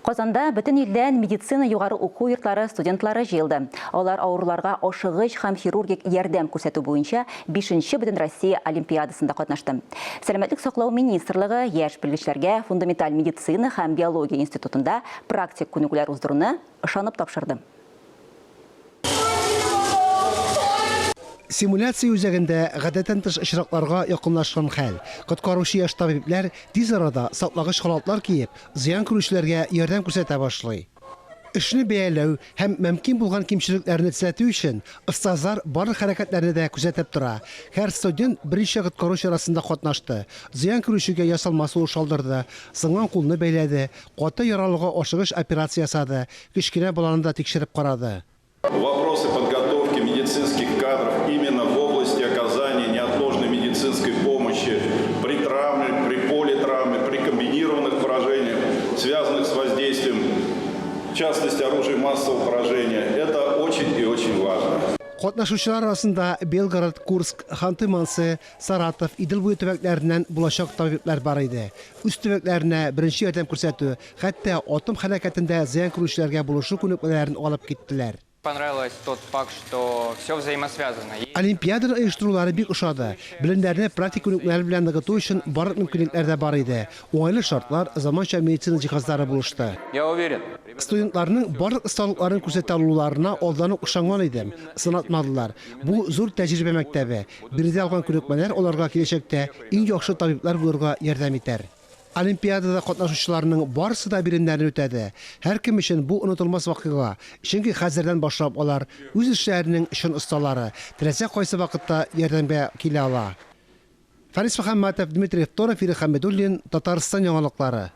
Казанда бүтін елден медицина югары уку йортлары студентлары җыелды. Алар авыруларга ашыгыч һәм хирургик ярдәм күрсәтү буенча 5-нче Бөтен Россия олимпиадасында катнашты. Сәламәтлек саклау министрлыгы яшь белгечләргә фундаменталь медицина һәм биология институтында практик күнегүләр уздыруны ышанып тапшырды. Симуляция үзәгендә гадәттән тыш очракларга якынлашкан хәл. Коткаручы яшь табиблар тиз арада саклагыч халатлар киеп, зыян күрүчеләргә ярдәм күрсәтә башлый. Эшне бәяләү һәм мөмкин булган кимчелекләрне төзәтү өчен остазлар барлык хәрәкәтләрне дә күзәтеп тора. Һәр студент беренче коткаручы арасында катнашты. Зыян күрүчегә ясалма сулыш алдырды, сынган кулны бәйләде, каты яралыга ашыгыч операция ясады, кечкенә баланы да тикшереп карады. Вопросы подготовки медицинских кадров именно в области оказания неотложной медицинской помощи при травме, при политравме, при комбинированных поражениях, связанных с воздействием, в частности, оружия массового поражения, это очень и очень важно. Катнашучылар арасында Белгород, Курск, Ханты-Мансы, Саратов, Идел буе төбәкләреннән булачак табиблар бар иде. Үз төбәкләренә беренче ярдәм күрсәтү, хәтта атом хәрәкәтендә зыян күрүчеләргә булышу күнекмәләрен алып киттеләр. Понравилось тот факт, что все взаимосвязано. Олимпиада оештырулары бик ошады. Белемнәрне практик күнекмәләр белән ныгыту өчен барлык мөмкинлекләр дә бар иде. Уңайлы шартлар, заманча медицина җиһазлары булышты. Я уверен. Студентларның барлык осталыкларын күрсәтә алуларына алдан ук ышанган идем. Сынатмадылар. Бу зур тәҗрибә мәктәбе. Биредә алган күнекмәләр аларга киләчәктә иң яхшы табиблар булырга ярдәм итәр. Олимпиадада катнашучыларның барысы да биремнәрне үтәде. Һәр кем өчен бу онытылмас вакыйга. Чөнки хәзердән башлап алар үз эшләренең өчен осталары. Теләсә кайсы вакытта ярдәмгә килә ала. Фарис Мөхәммәтов, Дмитрий Второв, Ирек Хәмидуллин, Татарстан яңалыклары.